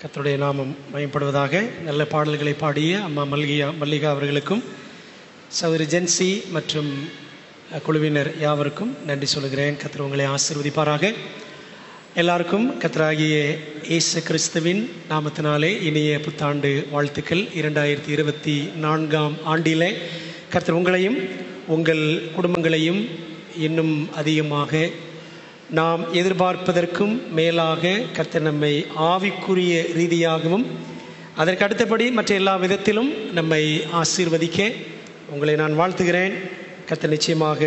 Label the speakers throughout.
Speaker 1: கர்த்தருடைய நாமம் மகிமைப்படுவதாக. நல்ல பாடல்களை பாடிய அம்மா மல்லிகா அவர்களுக்கும் சகோதரி ஜென்சி மற்றும் குழுவினர் யாவருக்கும் நன்றி சொல்கிறேன். கர்த்தர் உங்களை ஆசீர்வதிப்பாராக. எல்லாருக்கும் கர்த்தராகிய இயேசு கிறிஸ்துவின் நாமத்தினாலே இனிய புத்தாண்டு வாழ்த்துக்கள். 2024ஆம் ஆண்டிலே கர்த்தர் உங்களையும் உங்கள் குடும்பங்களையும் இன்னும் அதிகமாக நாம் எதிர்பார்ப்பதற்கும் மேலாக கர்த்தர் நம்மை ஆவிக்குரிய ரீதியாகவும் அதற்கு அடுத்தபடி மற்ற எல்லா விதத்திலும் நம்மை ஆசீர்வதிக்க உங்களை நான் வாழ்த்துகிறேன். கர்த்தர் நிச்சயமாக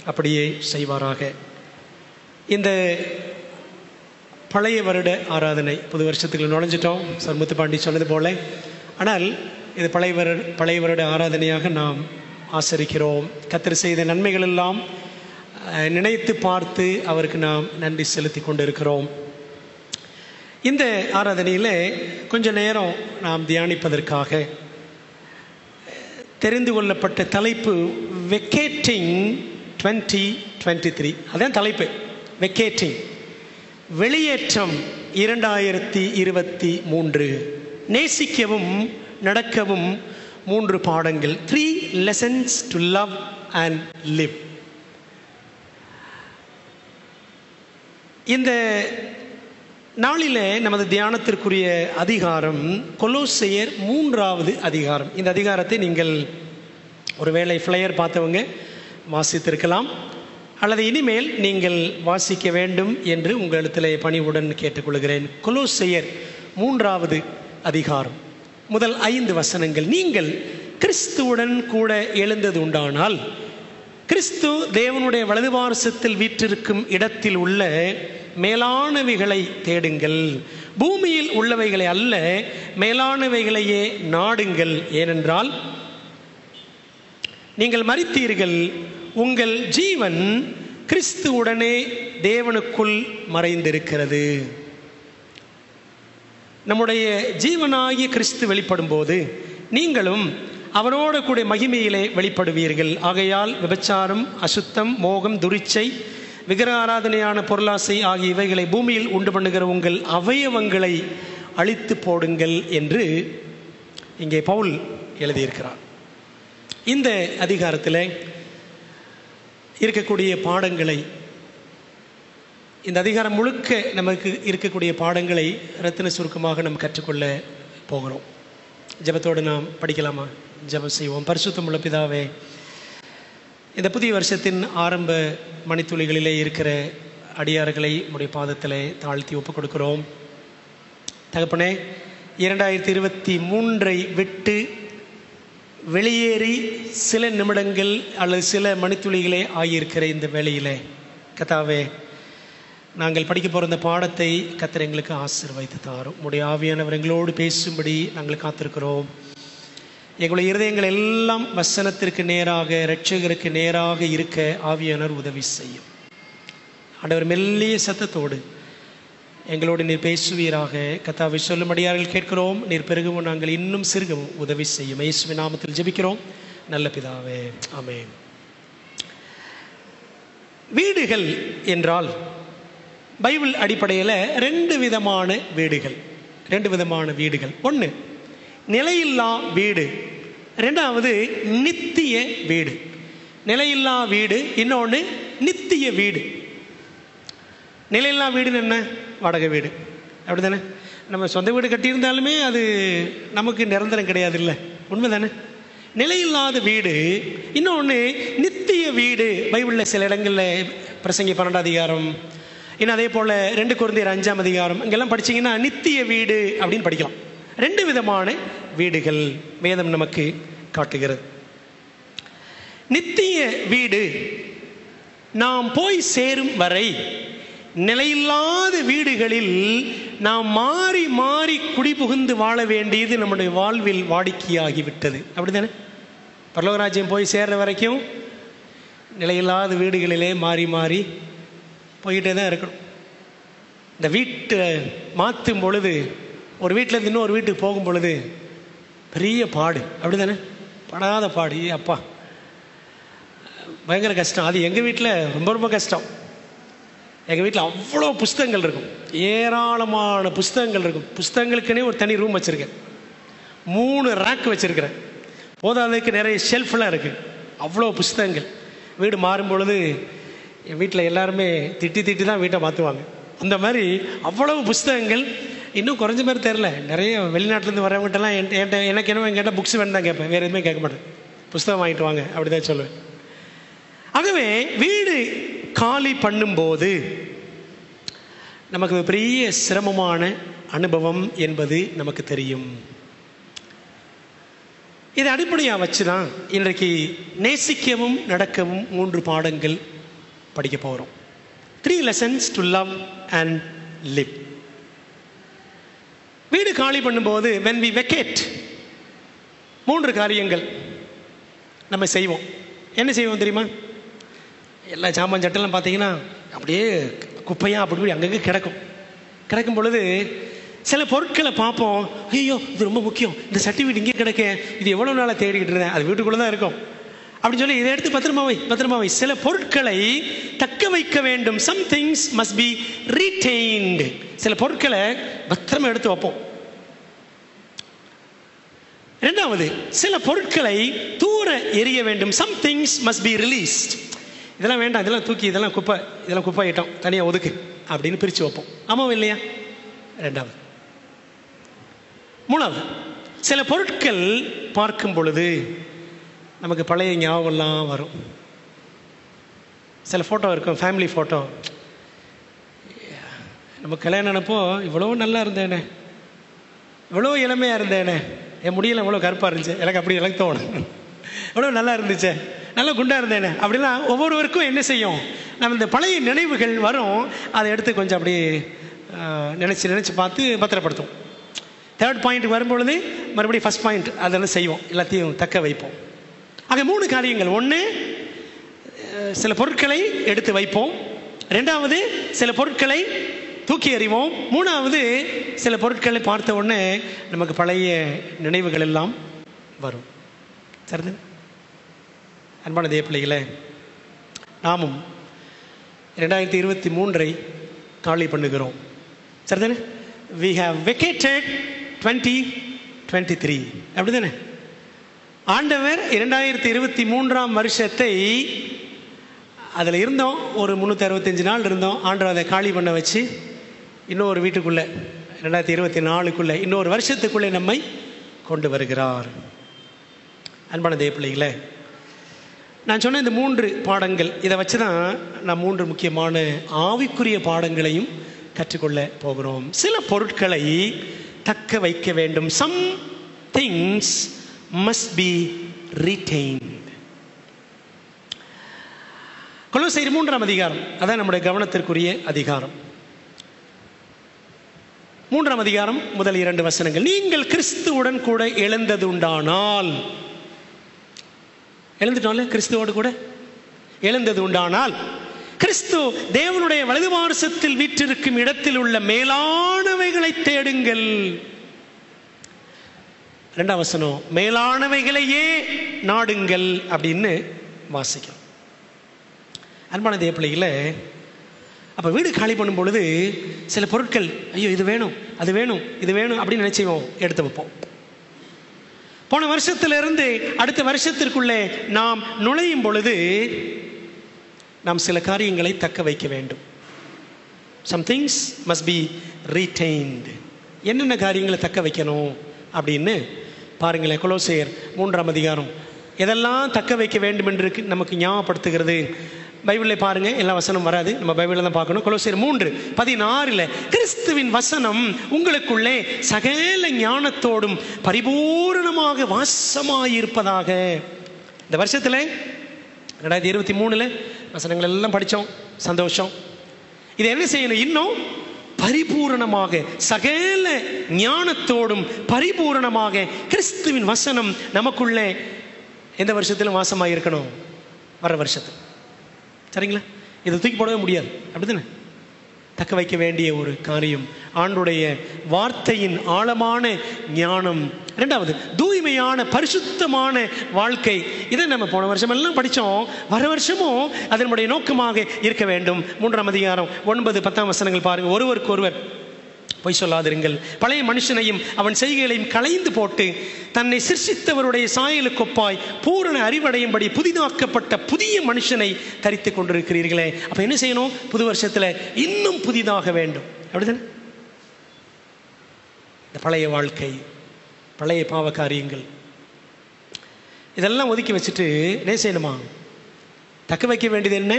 Speaker 1: அப்படியே செய்வாராக. இந்த பழைய வருட ஆராதனை புது வருஷத்துக்குள்ள நுழைஞ்சிட்டோம். சார் முத்துப்பாண்டி சொன்னது போல. ஆனால் இது பழைய வருட ஆராதனையாக நாம் ஆசரிக்கிறோம். கர்த்தர் செய்த நன்மைகள் எல்லாம் நினைத்து பார்த்து அவருக்கு நாம் நன்றி செலுத்தி கொண்டிருக்கிறோம். இந்த ஆராதனையில் கொஞ்ச நேரம் நாம் தியானிப்பதற்காக தெரிந்து கொள்ளப்பட்ட தலைப்பு வெக்கேட்டிங் 2023. அதான் தலைப்பு, வெக்கேட்டிங், வெளியேற்றம் 2023. நேசிக்கவும் நடக்கவும் 3 பாடங்கள், 3 lessons to love and live. இந்த நாளிலே நமது தியானத்திற்குரிய அதிகாரம் கொலோசையர் 3வது அதிகாரம். இந்த அதிகாரத்தை நீங்கள் ஒருவேளை ஃப்ளையர் பார்த்தவங்க வாசித்திருக்கலாம், அல்லது இனிமேல் நீங்கள் வாசிக்க வேண்டும் என்று உங்களிடத்திலே பணிவுடன் கேட்டுக்கொள்கிறேன். கொலோசையர் 3வது அதிகாரம் முதல் 5 வசனங்கள். நீங்கள் கிறிஸ்துவுடன் கூட எழுந்தது உண்டானால் கிறிஸ்து தேவனுடைய வலது பார்சத்தில் வீற்றிருக்கும் இடத்தில் உள்ள மேலானவைகளை தேடுங்கள், பூமியில் உள்ளவைகளை அல்ல, மேலானவைகளையே நாடுங்கள். ஏனென்றால் நீங்கள் மரித்தீர்கள், உங்கள் ஜீவன் கிறிஸ்துவுடனே தேவனுக்குள் மறைந்திருக்கிறது. நம்முடைய ஜீவனாகிய கிறிஸ்து வெளிப்படும் போது நீங்களும் அவனோடு கூட மகிமையிலே வெளிப்படுவீர்கள். ஆகையால் விபச்சாரம், அசுத்தம், மோகம், துரிச்சை, விக்கிர ஆராதனையான பொருளாசை ஆகிய இவைகளை பூமியில் உண்டு பண்ணுகிற உங்கள் அவயவங்களை அழித்து போடுங்கள் என்று இங்கே பவுல் எழுதியிருக்கிறார். இந்த அதிகாரத்தில் இருக்கக்கூடிய பாடங்களை, இந்த அதிகாரம் முழுக்க நமக்கு இருக்கக்கூடிய பாடங்களை ரத்தின சுருக்கமாக நாம் கற்றுக்கொள்ள போகிறோம். ஜெபத்தோடு நாம் படிக்கலாமா? ஜெபம் செய்வோம். பரிசுத்தமுள்ள பிதாவே, இந்த புதிய வருஷத்தின் ஆரம்ப மணித்துளிகளிலே இருக்கிற அடியார்களை உடைய பாதத்திலே தாழ்த்தி ஒப்புக் கொடுக்கிறோம். தகப்பனே, 2023 விட்டு வெளியேறி சில நிமிடங்கள் அல்லது சில மணித்துளிகளே ஆகியிருக்கிற இந்த வேளையிலே கர்த்தாவே, நாங்கள் படிக்க போகிற இந்த பாடத்தை கர்த்தர் எங்களுக்கு ஆசீர்வதித்து தாரும். உடைய ஆவியானவர் எங்களோடு பேசும்படி நாங்கள் காத்திருக்கிறோம். எங்களுடைய இருதயங்கள் எல்லாம் வசனத்திற்கு நேராக, இரட்சகருக்கு நேராக இருக்க ஆவியானவர் உதவி செய்யும். ஆண்டவர், மெல்லிய சத்தத்தோடு எங்களோடு நீர் பேசுவீராக. கர்த்தாவை சொல்லும்படியார்கள் கேட்கிறோம். நீர் பெருகவும் நாங்கள் இன்னும் சிறுகவும் உதவி செய்யும். இயேசுவின் நாமத்தில் ஜெபிக்கிறோம் நல்ல பிதாவே, ஆமென். வீடுகள் என்றால் பைபிள் அடிப்படையில் 2 விதமான வீடுகள். ஒன்று நிலையில்லா வீடு, 2வது நித்திய வீடு. நிலையில்லா வீடு, இன்னொன்று நித்திய வீடு. நிலையில்லா வீடுன்னு என்ன? வாடகை வீடு, அப்படி தானே? நம்ம சொந்த வீடு கட்டியிருந்தாலுமே அது நமக்கு நிரந்தரம் கிடையாது, இல்லை? உண்மை தானே? நிலையில்லாத வீடு. இன்னொன்று நித்திய வீடு. பைபிளில் சில இடங்களில் பிரசங்கி 12 அதிகாரம், இன்னும் அதே போல் 2 கொரிந்தியர் 5ஆம் அதிகாரம் இங்கெல்லாம் படிச்சிங்கன்னா நித்திய வீடு அப்படின்னு படிக்கலாம். 2 விதமான வீடுகள் வேதம் நமக்கு காட்டுகிறது. நித்திய வீடு நாம் போய் சேரும் வரை நிலையில்லாத வீடுகளில் நாம் மாறி மாறி குடிபுகுந்து வாழ வேண்டியது நம்முடைய வாழ்வில் வாடிக்கையாகிவிட்டது, அப்படித்தானே? பரலோகராஜ்யம் போய் சேர்ற வரைக்கும் நிலையில்லாத வீடுகளிலே மாறி மாறி போய்கிட்டே தான் இருக்கணும். இந்த வீட்டை மாற்றும் பொழுது, ஒரு வீட்டில் இன்னொரு வீட்டுக்கு போகும் பொழுது பெரிய பாடு, அப்படி தானே? படாத பாடு, அப்பா பயங்கர கஷ்டம். அது எங்கள் வீட்டில் ரொம்ப ரொம்ப கஷ்டம். எங்கள் வீட்டில் அவ்வளோ புஸ்தகங்கள் இருக்கும், ஏராளமான புஸ்தகங்கள் இருக்கும். புஸ்தகங்களுக்குன்னே ஒரு தனி ரூம் வச்சுருக்கேன், 3 ரேக் வச்சுருக்கிறேன். போதாததுக்கு நிறைய ஷெல்ஃபெலாம் இருக்குது, அவ்வளோ புஸ்தகங்கள். வீடு மாறும் பொழுது என் வீட்டில் எல்லாருமே திட்டி தான் வீட்டை மாற்றுவாங்க. அந்த மாதிரி அவ்வளவு புஸ்தகங்கள். இன்னும் குறைஞ்ச மாதிரி தெரில, நிறைய வெளிநாட்டிலேருந்து வரவங்ககிட்டலாம் என்கிட்ட எனக்கு என்ன கேட்டால் புக்ஸ் வேணும் தான் கேட்பேன், வேறு எதுவுமே கேட்க மாட்டேன். புஸ்தகம் வாங்கிட்டு வாங்க அப்படி தான் சொல்லுவேன். ஆகவே வீடு காலி பண்ணும்போது நமக்கு பெரிய சிரமமான அனுபவம் என்பது நமக்கு தெரியும். இதை அடிப்படையாக வச்சு தான் இன்றைக்கு நேசிக்கவும் நடக்கவும் 3 பாடங்கள் படிக்க போகிறோம். 3 lessons to love and live. வீடு காலி பண்ணும்போது when we vacate 3 காரியங்கள் நம்ம செய்வோம். என்ன செய்வோம் தெரியுமா? எல்லா சாமான் சட்டெல்லாம் பார்த்தீங்கன்னா அப்படியே குப்பையாக அப்படி அங்கங்கே கிடக்கும் பொழுது சில பொருட்களை பார்ப்போம். ஐயோ இது ரொம்ப முக்கியம், இந்த சர்டிஃபிகேட் இங்கே கிடக்க, இது எவ்வளோ நாளாக தேடிக்கிட்டு இருந்தேன், அது வீட்டுக்குள்ளே தான் இருக்கும் அப்படின்னு சொல்லி இதை எடுத்து பத்திரமா வை. சில பொருட்களை தக்க வைக்க வேண்டும். some things must be retained. சில பொருட்களை பத்திரமா எடுத்து வைப்போம். இரண்டாவது, சில பொருட்களை தூர எறிய வேண்டும். some things must be released. இதெல்லாம் வேண்டாம், இதெல்லாம் தூக்கி, இதெல்லாம் குப்பை ஐட்டம், தனியாக ஒதுக்கு அப்படின்னு பிரித்து வைப்போம். ஆமாம் இல்லையா? ரெண்டாவது. மூணாவது, சில பொருட்கள் பார்க்கும் பொழுது நமக்கு பழைய ஞாபகம்லாம் வரும். சில ஃபோட்டோ இருக்கும், ஃபேமிலி ஃபோட்டோ. நம்ம கல்யாணம் ஆனப்போ இவ்வளோ நல்லா இருந்தேனே, இவ்வளோ இளமையாக இருந்தேனே, என் முடியல இவ்வளோ கருப்பாக இருந்துச்சு, எனக்கு தோணும். இவ்வளோ நல்லா இருந்துச்சு, நல்லா குண்டாக இருந்தேனே அப்படின்னா ஒவ்வொருவருக்கும் என்ன செய்யும், நம்ம இந்த பழைய நினைவுகள் வரும். அதை எடுத்து கொஞ்சம் அப்படி நினச்சி பார்த்து பத்திரப்படுத்தும். 3rd பாயிண்ட் வரும்பொழுது மறுபடியும் ஃபஸ்ட் பாயிண்ட் அதெல்லாம் செய்வோம், எல்லாத்தையும் தக்க வைப்போம். ஆக 3 காரியங்கள். 1, சில பொருட்களை எடுத்து வைப்போம். 2வது, சில பொருட்களை தூக்கி எறிவோம். 3வது, சில பொருட்களை பார்த்த உடனே நமக்கு பழைய நினைவுகள் எல்லாம் வரும். சரிது? அன்பான தேவ பிள்ளைகளே, நாமும் 2023 காலி பண்ணுகிறோம். சரிதானே? we have vacated 2023. அப்படி தானே? ஆண்டவர் 2023ஆம் வருஷத்தை அதில் இருந்தோம், ஒரு 365 நாள் இருந்தோம். ஆண்டவர் அதை காலி பண்ண வச்சு இன்னொரு வீட்டுக்குள்ளே 2024க்குள்ளே இன்னொரு வருஷத்துக்குள்ளே நம்மை கொண்டு வருகிறார். அன்பான தேவ பிள்ளைகளே, நான் சொன்ன இந்த 3 பாடங்கள், இதை வச்சு தான் நான் 3 முக்கியமான ஆவிக்குரிய பாடங்களையும் கற்றுக்கொள்ள போகிறோம். சில பொருட்களை தக்க வைக்க வேண்டும். some things must be retained. கொலோசையர் 3ஆம் அதிகாரம், அதான் நம்முடைய கவனத்திற்குரிய அதிகாரம். 3ஆம் அதிகாரம் முதல் 2 வசனங்கள். நீங்கள் கிறிஸ்துவுடன் கூட எழுந்தது உண்டானால், எழுந்துட்டோம்ல, கிறிஸ்துவோடு கூட எழுந்தது உண்டானால், கிறிஸ்து தேவனுடைய வலது பார்சத்தில் வீற்றிருக்கும் இடத்தில் உள்ள மேலானவைகளை தேடுங்கள். 2ஆம் வசனம், மேலானவைகளையே நாடுங்கள் அப்படின்னு வாசிக்கிறோம். அன்பான தேவ பிள்ளைகளே, அப்போ வீடு காலி பண்ணும் பொழுது சில பொருட்கள், ஐயோ இது வேணும், அது வேணும், இது வேணும் அப்படின்னு நினைச்சுவோம், எடுத்து வைப்போம். போன வருஷத்திலிருந்து அடுத்த வருஷத்திற்குள்ளே நாம் நுழையும் பொழுது நாம் சில காரியங்களை தக்க வைக்க வேண்டும். some things must be retained. என்னென்ன காரியங்களை தக்க வைக்கணும் அப்படின்னு பாருங்களேன். கொலோசையர் 3ஆம் அதிகாரம் எதெல்லாம் தக்க வைக்க வேண்டும் என்று நமக்கு ஞாபகப்படுத்துகிறது. பைபிளில் பாருங்க, எல்லா வசனம் வராது, நம்ம பைபிளில் தான் பார்க்கணும். கொலோசையர் 3:16 கிறிஸ்துவின் வசனம் உங்களுக்குள்ளே சகல ஞானத்தோடும் பரிபூரணமாக வாசமாயிருப்பதாக. இந்த வருஷத்தில் 2023 வசனங்கள் எல்லாம் படித்தோம், சந்தோஷம். இது என்ன செய்யணும்? இன்னும் பரிபூரணமாக, சகல ஞானத்தோடும் பரிபூரணமாக கிறிஸ்துவின் வசனம் நமக்குள்ளே எந்த வருஷத்திலும் வாசமாக இருக்கணும், வர வருஷத்தில். சரிங்களா? இதை தூக்கி போடவே முடியாது, அப்படித்தானே? தக்க வைக்க வேண்டிய ஒரு காரியம். ஆண்டுடைய வார்த்தையின் ஆழமான ஞானம் இரண்டாவது தூய்மையான பரிசுத்தமான வாழ்க்கை. இதை நம்ம போன வருஷம் எல்லாம் படித்தோம். வர வருஷமும் அதனுடைய நோக்கமாக இருக்க வேண்டும். 3ஆம் அதிகாரம் 9, 10 வசனங்கள் பாருங்கள். ஒருவருக்கு ஒருவர் பொய் சொல்லாதிருங்கள், பழைய மனுஷனையும் அவன் செய்கைகளையும் களைந்து போட்டு தன்னை சிருஷ்டித்தவருடைய சாயலுக்கு ஒப்பாய் பூரண அறிவடையும்படி புதிதாக்கப்பட்ட புதிய மனுஷனை தரித்து கொண்டிருக்கிறீர்களே. அப்ப என்ன செய்யணும்? புது வருஷத்துல இன்னும் புதிதாக வேண்டும். அப்படிதானே? இந்த பழைய வாழ்க்கை, பழைய பாவ காரியங்கள் இதெல்லாம் ஒதுக்கி வச்சுட்டு என்ன செய்யணுமா? தக்க வைக்க வேண்டியது என்ன?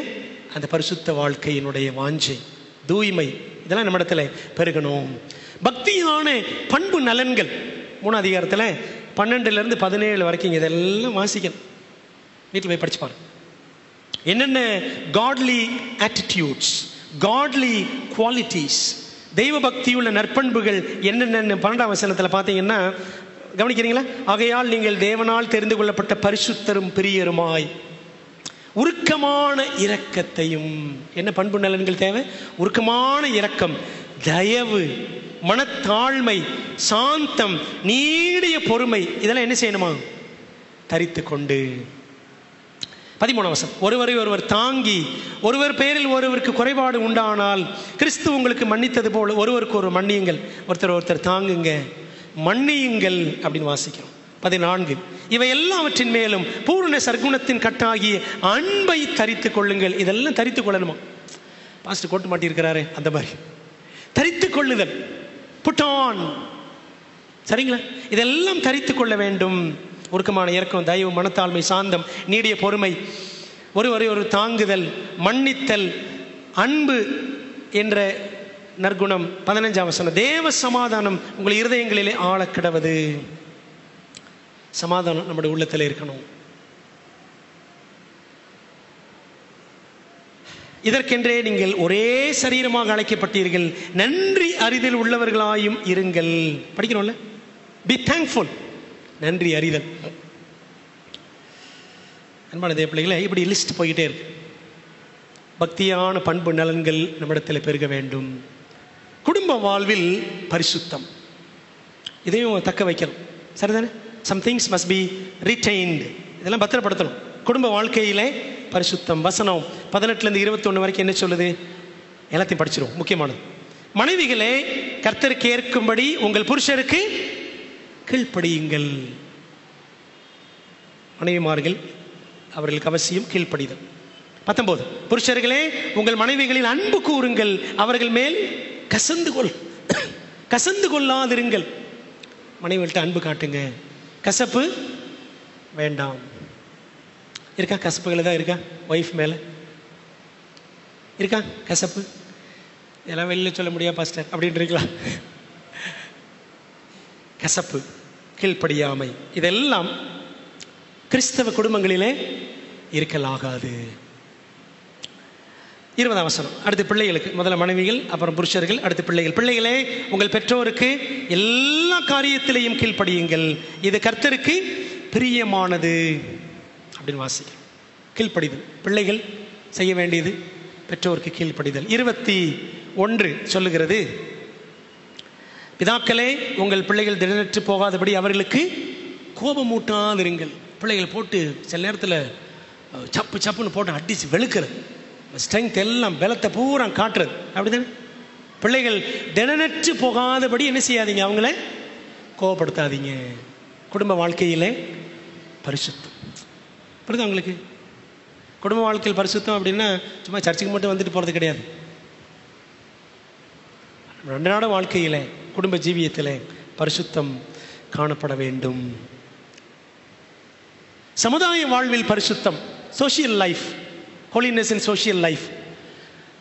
Speaker 1: அந்த பரிசுத்த வாழ்க்கையினுடைய வாஞ்சை, தூய்மை, இதெல்லாம் நம்ம இடத்துல பெருகணும். பக்தியான பண்பு நலன்கள் 3ஆம் அதிகாரத்தில் 12 to 17 வரைக்கும் இதெல்லாம் வாசிக்கணும். வீட்டில் போய் படிச்சு பாருங்க. என்னென்ன காட்லி ஆட்டிடியூட்ஸ், காட்லி குவாலிட்டிஸ், தெய்வ பக்தியுள்ள நற்பண்புகள் என்னென்ன 12ஆம் வசனத்தில் பார்த்தீங்கன்னா கவனிக்கிறீங்களா? ஆகையால் நீங்கள் தேவனால் தெரிந்து கொள்ளப்பட்ட பரிசுத்தரும் பிரியருமாய் உருக்கமான இரக்கத்தையும். என்ன பண்பு நலன்கள் தேவை? உருக்கமான இரக்கம், தயவு, மனத்தாழ்மை, சாந்தம், நீடிய பொறுமை, இதெல்லாம் என்ன செய்யணுமா? தரித்து கொண்டு. 13ஆம் வசனம், ஒருவரை ஒருவர் தாங்கி, ஒருவர் பேரில் ஒருவருக்கு குறைபாடு உண்டானால் கிறிஸ்து உங்களுக்கு மன்னித்தது போல ஒருவருக்கு ஒரு மன்னியுங்கள், ஒருத்தர் தாங்குங்க, மன்னியுங்கள் அப்படின்னு வாசிக்கிறோம். 14, இவை எல்லாவற்றின் மேலும் பூரண சர்க்குணத்தின் கட்டாகிய அன்பை தரித்து கொள்ளுங்கள். இதெல்லாம் தரித்து கொள்ளணுமா? பாஸ்டர் கோட்டு மாட்டியிருக்கிறாரு, அந்த மாதிரி தரித்து கொள்ளுதல், புட் ஆன். சரிங்களா? இதெல்லாம் தரித்து கொள்ள வேண்டும். உருக்கமான இரக்கம், தயவு, மனத்தாழ்மை, சாந்தம், நீடிய பொறுமை, ஒருவரை ஒரு தாங்குதல், மன்னித்தல், அன்பு என்ற நற்குணம். 15ஆம் வசனம், தேவ சமாதானம் உங்கள் இருதயங்களிலே ஆழ கிடவது. சமாதானம் நம்முடைய உள்ளத்தில் இருக்கணும். இதற்கென்றே நீங்கள் ஒரே சரீரமாக அழைக்கப்பட்டீர்கள், நன்றி அறிதல் உள்ளவர்களாயும் இருங்கள். படிக்கிறோம்ல? பி தேங்க்ஃபுல், நன்றி அறிதல். அன்பான தேவ பிள்ளைகளே, இப்படி லிஸ்ட் போய்கிட்டே இருக்கு. பக்தியான பண்பு நலன்கள் நம்மிடத்தில் பெருக வேண்டும். குடும்ப வாழ்வில் பரிசுத்தம், இதையும் தக்க வைக்கணும். சரிதானே? some things must be retained. இதெல்லாம் பத்திரப்படுத்தணும். குடும்ப வாழ்க்கையிலே பரிசுத்தம். வசனம் 18 to 21 வரைக்கும் என்ன சொல்லுது? எல்லாத்தையும் படிச்சிடும். முக்கியமானது, மனைவிகளே கர்த்தருக்கு ஏற்கும்படி உங்கள் புருஷருக்கு கீழ்ப்படியுங்கள். மனைவிமார்கள் அவர்களுக்கு அவசியம் கீழ்ப்படிதல். 19, புருஷர்களே உங்கள் மனைவிகளில் அன்பு கூறுங்கள், அவர்கள் மேல் கசந்து கொள்ளாதிருங்கள். மனைவிகள்கிட்ட அன்பு காட்டுங்க, கசப்பு வேண்டாம். இருக்கா? கசப்புகள் தான் இருக்கா? ஒய்ஃப் மேலே இருக்கா கசப்பு? இதெல்லாம் வெளியில் சொல்ல முடியாது பாஸ்டர் அப்படின்றீங்களா? கசப்பு, கீழ்ப்படியாமை, இதெல்லாம் கிறிஸ்தவ குடும்பங்களிலே இருக்கலாகாது. 20ஆம் வசனம், அடுத்து பிள்ளைகளுக்கு. முதல்ல மனைவிகள், அப்புறம் புருஷர்கள், அடுத்து பிள்ளைகள். பிள்ளைகளே உங்கள் பெற்றோருக்கு எல்லா காரியத்திலையும் கீழ்ப்படியுங்கள், இது கர்த்தருக்கு பிரியமானது அப்படின்னு வாசிக்கிறோம். கீழ்ப்படிதல், பிள்ளைகள் செய்ய வேண்டியது பெற்றோருக்கு கீழ்ப்படிதல். 21 சொல்லுகிறது, பிதாக்களே உங்கள் பிள்ளைகள் திடனற்று போகாதபடி அவர்களுக்கு கோபமூட்டாதிருங்கள். பிள்ளைகள் போட்டு சில நேரத்தில் சப்புன்னு போட்டு அடிச்சு வெளுக்கிறது, ஸ்ட்ரென்த் எல்லாம் பலத்தை பூரா காட்டுறது, அப்படிதானே? பிள்ளைகள் திடனற்று போகாதபடி என்ன செய்யாதீங்க? அவங்கள கோபப்படுத்தாதீங்க. குடும்ப வாழ்க்கையிலே பரிசுத்தம். புரியுது அவங்களுக்கு? குடும்ப வாழ்க்கையில் பரிசுத்தம் அப்படின்னா சும்மா சர்ச்சுக்கு மட்டும் வந்துட்டு போகிறது கிடையாது. அன்றாட வாழ்க்கையில், குடும்ப ஜீவியத்தில் பரிசுத்தம் காணப்பட வேண்டும். சமுதாய வாழ்வில் பரிசுத்தம், social life, holiness in social life.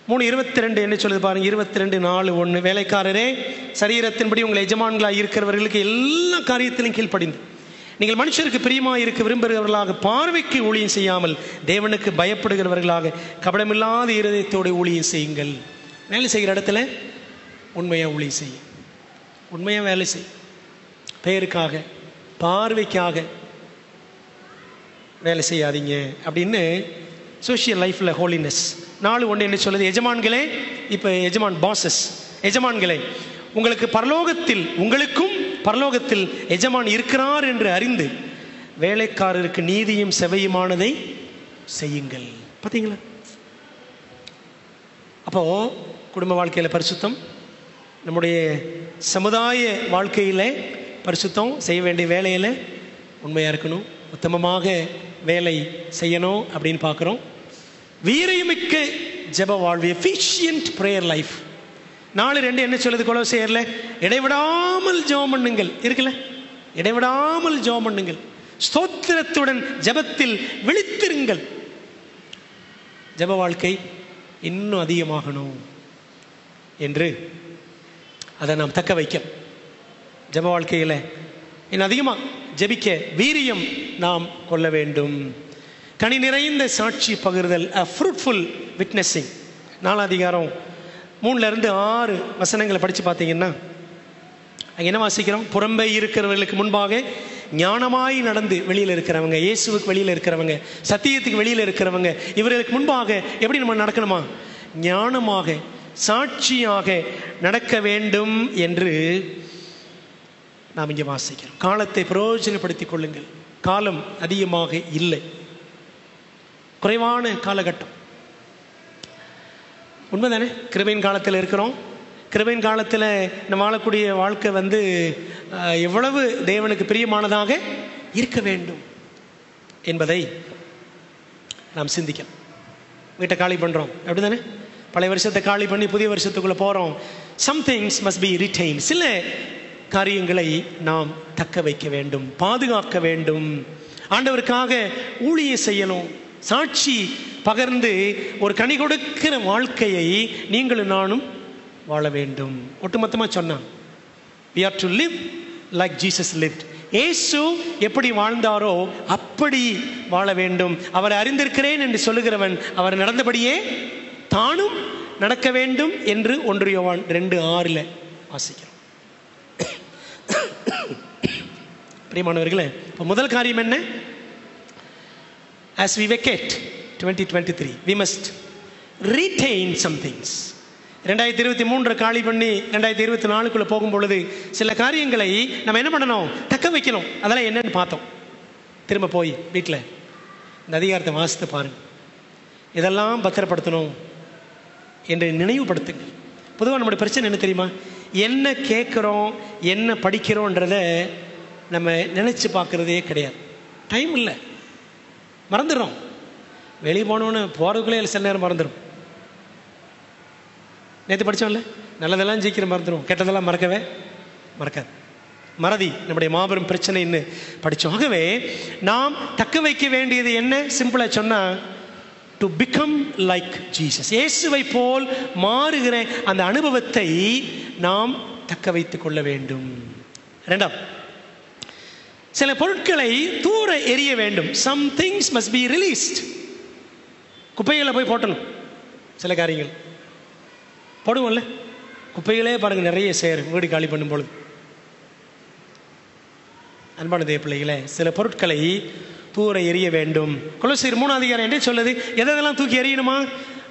Speaker 1: 3:22 என்ன சொல்லுது பாருங்க. 22:4:1, வேலைக்காரரே சரீரத்தின்படி உங்கள் எஜமான்களாக இருக்கிறவர்களுக்கு எல்லா காரியத்திலும் கீழ்ப்படிந்து நீங்கள் மனுஷருக்கு பிரியமாக இருக்க விரும்புகிறவர்களாக பார்வைக்கு ஊழியம் செய்யாமல் தேவனுக்கு பயப்படுகிறவர்களாக கபடமில்லாத இருதயத்தோடு ஊழியம் செய்யுங்கள். வேலை செய்கிற இடத்துல உண்மையாக ஊழியம் செய்யும், உண்மையாக வேலை செய். பெயருக்காக பார்வைக்காக வேலை செய்யாதீங்க அப்படின்னு சோஷியல் லைஃப்பில் ஹோலினஸ். 4:1 என்ன சொல்லுது? எஜமான்களே, இப்போ எஜமான் பாசஸ், எஜமான்களே உங்களுக்கு பரலோகத்தில் உங்களுக்கும் பரலோகத்தில் எஜமான் இருக்கிறார் என்று அறிந்து வேலைக்காரருக்கு நீதியும் செவையுமானதை செய்யுங்கள். பார்த்தீங்களா? அப்போ குடும்ப வாழ்க்கையில் பரிசுத்தம், நம்முடைய சமுதாய வாழ்க்கையில் பரிசுத்தம், செய்ய வேண்டிய வேலையில் உண்மையாக இருக்கணும், உத்தமமாக வேலை செய்யணும் அப்படின்னு பார்க்குறோம். வீரியமிக்க ஜெப வாழ்வு, எஃபிஷியன்ட் ப்ரேயர் லைஃப். 4:2 என்ன சொல்லுது கொலோசையர்ல? இடைவிடாமல் ஜெபம் பண்ணுங்கள் இருக்குல்ல, இடைவிடாமல் ஜெபம் பண்ணுங்கள், ஸ்தோத்திரத்துடன் ஜெபத்தில் விழித்திருங்கள். ஜெப வாழ்க்கை இன்னும் அதிகமாகணும் என்று அதை நாம் தக்க வைக்க, ஜெப வாழ்க்கையில் இன்னும் அதிகமாக ஜெபிக்க வீரியம் நாம் கொள்ள வேண்டும். கனி நிறைந்த சாட்சி பகிர்தல், ஃப்ரூட்ஃபுல் விட்னஸிங். 4 அதிகாரம் 3-6 வசனங்களை படித்து பார்த்தீங்கன்னா அங்கே என்ன வாசிக்கிறோம்? புறம்பே இருக்கிறவர்களுக்கு முன்பாக ஞானமாய் நடந்து வெளியில் இருக்கிறவங்க, இயேசுவுக்கு வெளியில் இருக்கிறவங்க, சத்தியத்துக்கு வெளியில் இருக்கிறவங்க, இவர்களுக்கு முன்பாக எப்படி நம்ம நடக்கணுமா? ஞானமாக சாட்சியாக நடக்க வேண்டும் என்று நாம் இங்கே வாசிக்கிறோம். காலத்தை பிரயோஜனப்படுத்திக் கொள்ளுங்கள். காலம் அதிகமாக இல்லை, குறைவான காலகட்டம். உண்மைதானே? கிருபையின் காலத்தில் இருக்கிறோம். கிருபையின் காலத்தில் நம்ம வாழக்கூடிய வாழ்க்கை எவ்வளவு தேவனுக்கு பிரியமானதாக இருக்க வேண்டும் என்பதை நாம் சிந்திக்கலாம். வீட்டை காலி பண்ணுறோம், அப்படி தானே? பழைய வருஷத்தை காலி பண்ணி புதிய வருஷத்துக்குள்ளே போகிறோம். Some things must be retain. சில காரியங்களை நாம் தக்க வைக்க வேண்டும், பாதுகாக்க வேண்டும். ஆண்டவருக்காக ஊழியம் செய்யணும், சாட்சி பகர்ந்து ஒரு கனி கொடுக்கிற வாழ்க்கையை நீங்களும் நானும் வாழ வேண்டும். ஒட்டுமொத்தமாக சொன்னான், we are to live like Jesus lived. இயேசு எப்படி வாழ்ந்தாரோ அப்படி வாழ வேண்டும். அவரை அறிந்திருக்கிறேன் என்று சொல்லுகிறவன் அவர் நடந்தபடியே தானும் நடக்க வேண்டும் என்று 1 யோவான் 2:6 வாசிக்கிறோம். பிரியமானவர்களே, இப்போ முதல் காரியம் என்ன? As we vacate 2023, we must retain some things. 2023 காலி பண்ணி 2024க்குள்ள போகும் பொழுது சில காரியங்களை நம்ம என்ன பண்ணணும்? தக்க வைக்கணும். அதெல்லாம் என்னன்னு பார்த்தோம். திரும்ப போய் வீட்டில் இந்த அதிகாரத்தை வாசித்து பாருங்க. இதெல்லாம் பத்திரப்படுத்தணும் என்று நினைவுபடுத்துங்க. பொதுவாக நம்முடைய பிரச்சனை என்ன தெரியுமா? என்ன கேட்குறோம், என்ன படிக்கிறோன்றத நம்ம நினச்சி பார்க்குறதே கிடையாது. டைம் இல்லை, மறந்துடுறோம். வெளியே போனோன்னு போகிறதுக்குள்ளே சில நேரம் மறந்துடும். நேற்று படித்தோம்ல, நல்லதெல்லாம் சீக்கிரம் மறந்துடும், கெட்டதெல்லாம் மறக்காது. மறதி நம்முடைய மாபெரும் பிரச்சனைன்னு படித்தோம். ஆகவே நாம் தக்க வைக்க வேண்டியது என்ன? சிம்பிளாக சொன்னால், டு பிகம் லைக் ஜீசஸ். இயேசுவை போல் மாறுகிற அந்த அனுபவத்தை நாம் தக்க வைத்துக் கொள்ள வேண்டும். 2, சில பொருட்களை தூர எறிய வேண்டும். Some things must be released. குப்பைகளை போய் போட்டணும். சில காரியங்கள் போடுவோம்ல, குப்பைகளே பாருங்க நிறைய சேரும் வீடு காலி பண்ணும் பொழுது. அன்பான தேவ பிள்ளைகளே, சில பொருட்களை தூர எறிய வேண்டும். கொலோசியர் 3 அதிகாரம் என்ன சொல்லுது? எதெல்லாம் தூக்கி எறியணுமா?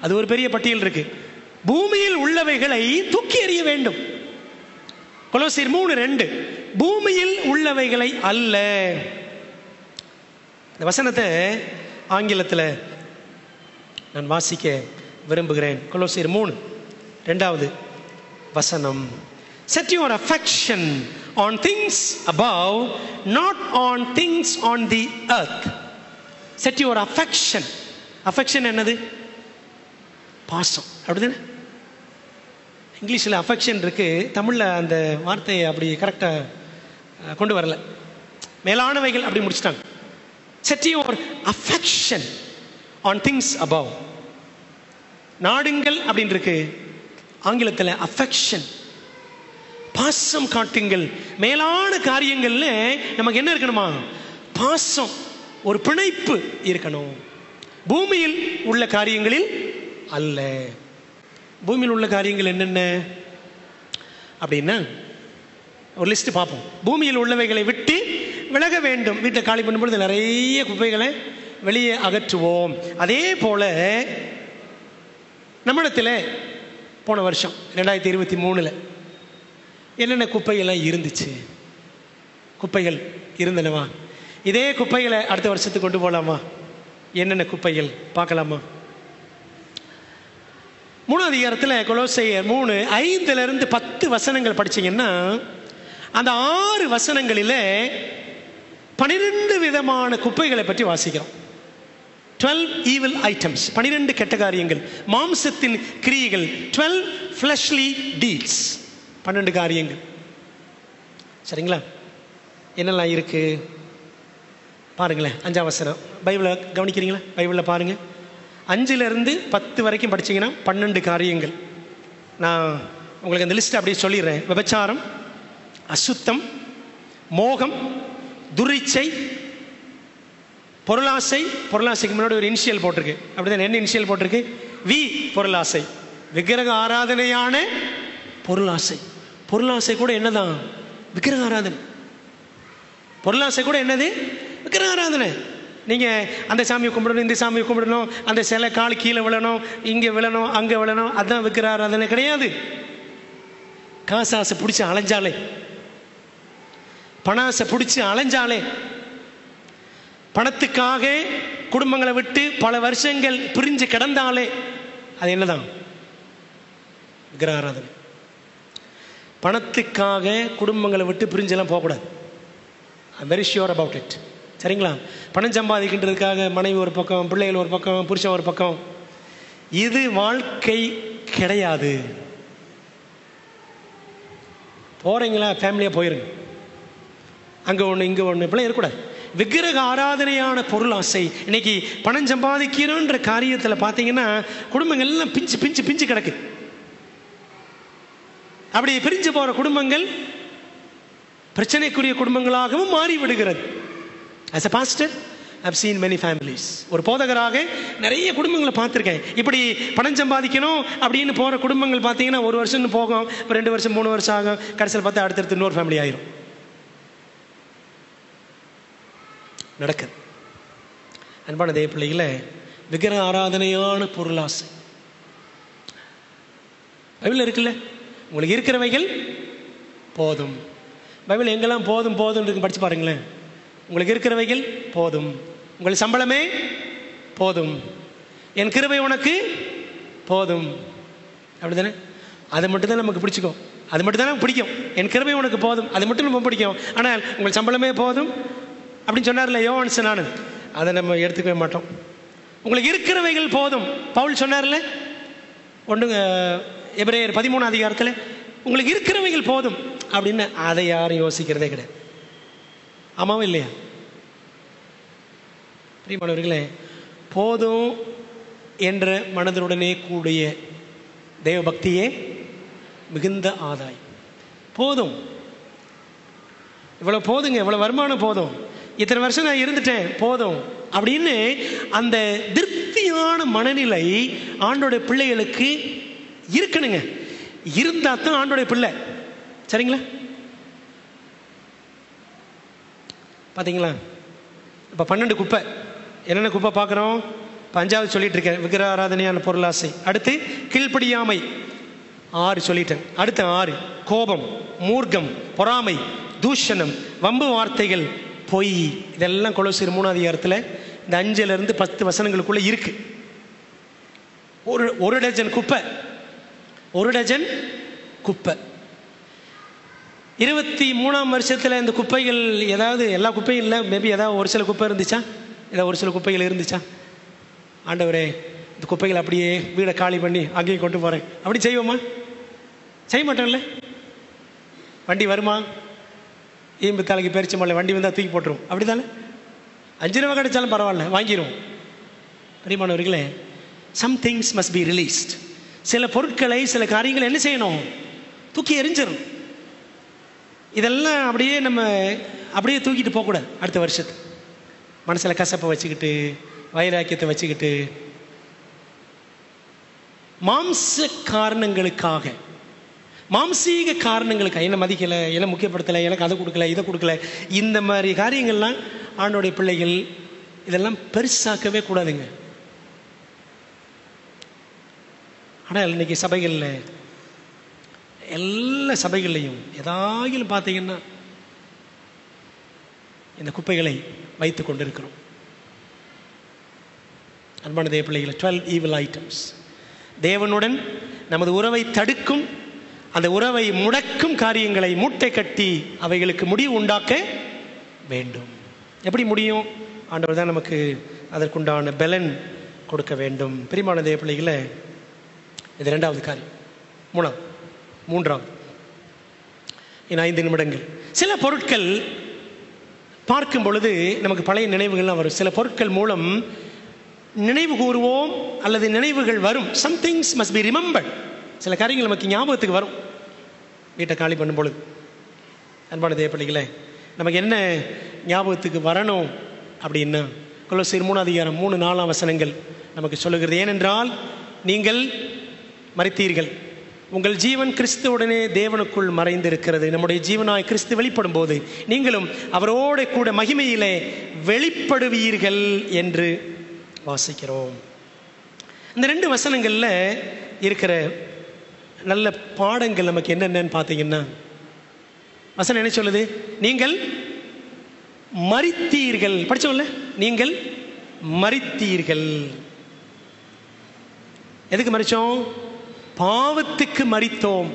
Speaker 1: அது ஒரு பெரிய பட்டியல் இருக்கு. பூமியில் உள்ளவைகளை தூக்கி எறிய வேண்டும். கொலோசியர் 3:2, பூமியில் உள்ளவைகளை அல்ல. இந்த வசனத்தை ஆங்கிலத்தில் நான் வாசிக்க விரும்புகிறேன். கொலோசியர் 3:2 வசனம். Set your affection on things above, not on things on the earth. Set your affection. Affection என்னது? பாசம், அப்படிதானே? இங்கிலீஷில் அஃபெக்ஷன் இருக்கு, தமிழில் அந்த வார்த்தையை அப்படி கரெக்டாக கொண்டு வரல. மேலானவைகள் அப்படி முடிச்சிட்டாங்க. Set your affection on things above. நாடுங்கள் அப்படின்னு இருக்கு ஆங்கிலத்தில். அஃபெக்ஷன், பாசம் காட்டுங்கள். மேலான காரியங்கள்ல நமக்கு என்ன இருக்கணுமா? பாசம், ஒரு பிணைப்பு இருக்கணும். பூமியில் உள்ள காரியங்களில் அல்ல. பூமியில் உள்ள காரியங்கள் என்னென்ன அப்படின்னா ஒரு லிஸ்ட் பார்ப்போம். பூமியில் உள்ளவைகளை விட்டு விலக வேண்டும். வீட்டை காலி பண்ணும்பொழுது நிறைய குப்பைகளை வெளியே அகற்றுவோம். அதே போல நம்மிடத்தில் போன வருஷம் 2023 என்னென்ன குப்பையெல்லாம் இருந்துச்சு? குப்பைகள் இருந்தனவா? இதே குப்பைகளை அடுத்த வருஷத்துக்கு கொண்டு போகலாமா? என்னென்ன குப்பைகள் பார்க்கலாமா? 3ஆம் அதிகாரத்தில் கொலோசையர் 3:5-10 வசனங்கள் படிச்சீங்கன்னா அந்த 6 வசனங்களில் 12 விதமான குப்பைகளை பற்றி வாசிக்கிறோம். 12 evil items, 12 கெட்ட காரியங்கள், மாம்சத்தின் கிரியைகள், 12 fleshly deeds, 12 காரியங்கள். சரிங்களா? என்னெல்லாம் இருக்கு பாருங்களேன். 5ஆம் வசனம் பைபிளை கவனிக்கிறீங்களா? பைபிளில் பாருங்க. 5லிருந்து 10 வரைக்கும் படிச்சீங்கன்னா 12 காரியங்கள். நான் உங்களுக்கு அந்த லிஸ்ட் அப்படியே சொல்லிடுறேன். விபச்சாரம், அசுத்தம், மோகம், துரிச்சை, பொருளாசை. பொருளாசைக்கு முன்னாடி ஒரு இனிஷியல் போட்டிருக்கு. அப்படிதான். என்ன இனிஷியல் போட்டிருக்கு? வி. பொருளாசை. விக்கிரக ஆராதனையான பொருளாசை. பொருளாசை கூட என்னதான்? விக்கிரக ஆராதனை. பொருளாசை கூட என்னது? விக்கிரக ஆராதனை. நீங்கள் அந்த சாமியை கும்பிடணும், இந்த சாமியை கும்பிடணும், அந்த சிலை கால் கீழே விழணும், இங்கே விழணும், அங்கே விழணும், அதுதான் விக்கிரக ஆராதனை கிடையாது. காசாசை பிடிச்சி அலைஞ்சாலே, பணாசை பிடிச்சி அலைஞ்சாலே, பணத்துக்காக குடும்பங்களை விட்டு பல வருஷங்கள் பிரிஞ்சு கிடந்தாலே அது என்னதான்? விக்கிரக ஆராதனை. பணத்துக்காக குடும்பங்களை விட்டு பிரிஞ்செல்லாம் போகக்கூடாது. I very sure about it. சரிங்களா? பணம் சம்பாதிக்கின்றதுக்காக மனைவி ஒரு பக்கம், பிள்ளைகள் ஒரு பக்கம், புருஷன் ஒரு பக்கம், இது வாழ்க்கை கிடையாது. போறீங்களா? ஃபேமிலியாக போயிருங்க. அங்கே ஒன்று இங்கே ஒன்று இப்படிலாம் இருக்கக்கூடாது. விக்கிரக ஆராதனையான பொருள் ஆசை. இன்னைக்கு பணம் சம்பாதிக்கிறோன்ற காரியத்தில் பார்த்தீங்கன்னா குடும்பங்கள் எல்லாம் பிஞ்சு பிஞ்சு பிஞ்சு கிடக்கு. அப்படி பிரிஞ்சு போகிற குடும்பங்கள் பிரச்சனைக்குரிய குடும்பங்களாகவும் மாறிவிடுகிறது. As a pastor, I've seen many families. ஒரு போதகராக நிறைய குடும்பங்களை பார்த்துருக்கேன். இப்படி பணம் சம்பாதிக்கணும் அப்படின்னு போகிற குடும்பங்கள் பார்த்தீங்கன்னா 1 வருஷம்னு போகும், 2 வருஷம் 3 வருஷம் ஆகும், கடைசியில் பார்த்தா அடுத்தடுத்து இன்னொரு ஃபேமிலி ஆயிரும். நடக்குது. அன்பான தேவ பிள்ளைகளை, விக்கிரக ஆராதனையான பொருளாசை பைபிள் இருக்குல்ல. உங்களுக்கு இருக்கிறவைகள் போதும். பைபிள் எங்கெல்லாம் போதும் போதும் இருக்கு படிச்சு பாருங்களேன். உங்களுக்கு இருக்கிறவைகள் போதும், உங்கள் சம்பளமே போதும், என் கிருபை உனக்கு போதும். அப்படிதானே? அது மட்டும் தான் நமக்கு பிடிச்சிக்கும். அது மட்டும் தான் நமக்கு பிடிக்கும். என் கிருபை உனக்கு போதும், அது மட்டும் நம்ம பிடிக்கும். ஆனால் உங்கள் சம்பளமே போதும் அப்படின்னு சொன்னார்ல யோவான் ஸ்நானன், அதை நம்ம எடுத்துக்கவே மாட்டோம். உங்களுக்கு இருக்கிறவைகள் போதும் பவுல் சொன்னார்ல எபிரேயர் 13ஆம் அதிகாரத்தில், உங்களுக்கு இருக்கிறவைகள் போதும் அப்படின்னு. அதை யாரும் யோசிக்கிறதே கிடையாது. ஆமாவும் இல்லையா? பிரியமானவர்களே, போதும் என்ற மனதனுடனே கூடிய தெய்வ பக்தியே மிகுந்த ஆதாயம். போதும், இவ்வளோ போதுங்க, இவ்வளோ வருமானம் போதும், இத்தனை வருஷம் நான் இருந்துட்டேன் போதும் அப்படின்னு அந்த திருப்தியான மனநிலை ஆண்டோடைய பிள்ளைகளுக்கு இருக்கணுங்க. இருந்தா தான் ஆண்டோடைய பிள்ளை. சரிங்களா? பார்த்தீங்களா? இப்போ 12 குப்பை. என்னென்ன குப்பை பார்க்குறோம்? இப்போ 5வது சொல்லிட்டு இருக்கேன், விக்கிரக ஆராதனையான பொருளாசை. அடுத்து கீழ்ப்படியாமை 6 சொல்லிட்டேன். அடுத்து 6 கோபம், மூர்க்கம், பொறாமை, தூஷணம், வம்பு வார்த்தைகள், பொய். இதெல்லாம் கொலோசியர் 3ஆம் அதிகாரத்தில் இந்த 5லிருந்து 10 வசனங்களுக்குள்ள இருக்கு. ஒரு டஜன் குப்பை, 1 டஜன் குப்பை. 23ஆம் வருஷத்தில் இந்த குப்பைகள் ஏதாவது, எல்லா குப்பையும் இல்லை, மேபி ஏதாவது ஒரு சில குப்பை இருந்துச்சா? ஏதாவது ஒரு சில குப்பைகள் இருந்துச்சா? ஆண்டவரே, இந்த குப்பைகள் அப்படியே வீடை காலி பண்ணி அங்கேயும் கொண்டு போகிறேன் அப்படி செய்வோமா? செய்ய மாட்டோம்ல. வண்டி வருமா? ஈம்பு தலைக்கு பறிச்ச மலை வண்டி வந்தால் தூக்கி போட்டுரும். அப்படி தானே? 5 ரூபா கிடைச்சாலும் பரவாயில்ல, வாங்கிடுவோம். பிரியமானவர்களே, some things must be released. சில பொருட்களை, சில காரியங்களை என்ன செய்யணும்? தூக்கி எரிஞ்சிடும். இதெல்லாம் அப்படியே நம்ம அப்படியே தூக்கிட்டு போகக்கூடாது. அடுத்த வருஷத்துக்கு மனசில் கசப்பை வச்சுக்கிட்டு, வைராக்கியத்தை வச்சுக்கிட்டு, மாம்ச காரணங்களுக்காக, மாம்சீக காரணங்களுக்காக, என்ன மதிக்கலை, என்ன முக்கியப்படுத்தலை, எனக்கு அதை கொடுக்கல, இதை கொடுக்கல, இந்த மாதிரி காரியங்கள்லாம் ஆண்டோடைய பிள்ளைகள் இதெல்லாம் பெருசாக்கவே கூடாதுங்க. ஆனால் இன்னைக்கு சபைகளில், எல்லா சபைகள்லையும் ஏதாயிலும் பார்த்தீங்கன்னா இந்த குப்பைகளை வைத்து கொண்டிருக்கிறோம். அன்பான தேவ பிள்ளைகளை, 12 evil items. தேவனுடன் நமது உறவை தடுக்கும், அந்த உறவை முடக்கும் காரியங்களை மூட்டை கட்டி அவைகளுக்கு முடிவு உண்டாக்க வேண்டும். எப்படி முடியும்? ஆண்டவர் தான் நமக்கு அதற்குண்டான பலன் கொடுக்க வேண்டும். பிரியமான தேவ பிள்ளைகளை, இது 2வது காரியம். மூன்றாவது, இன்னும் 5 நிமிடங்கள். சில பொருட்கள் பார்க்கும் பொழுது நமக்கு பழைய நினைவுகள்லாம் வரும். சில பொருட்கள் மூலம் நினைவு கூறுவோம் அல்லது நினைவுகள் வரும். Some things must be remembered. சில காரியங்கள் நமக்கு ஞாபகத்துக்கு வரும் வீட்டை காலி பண்ணும் பொழுது. அன்பான தேவ பிள்ளைகளே, நமக்கு என்ன ஞாபகத்துக்கு வரணும் அப்படின்னா, கொலோசியர் 3:3-4 வசனங்கள் நமக்கு சொல்லுகிறது. ஏனென்றால் நீங்கள் மரித்தீர்கள், உங்கள் ஜீவன் கிறிஸ்துவுடனே தேவனுக்குள் மறைந்திருக்கிறது. நம்முடைய ஜீவனாய் கிறிஸ்து வெளிப்படும் போது நீங்களும் அவரோடு கூட மகிமையிலே வெளிப்படுவீர்கள் என்று வாசிக்கிறோம். இந்த 2 வசனங்களில் இருக்கிற நல்ல பாடங்கள் நமக்கு என்னென்னு பார்த்தீங்கன்னா, வசனம் என்ன சொல்லுது? நீங்கள் மரித்தீர்கள். படிச்சோம்ல, நீங்கள் மரித்தீர்கள். எதுக்கு மரித்தோம்? பாவத்துக்கு மரித்தோம்.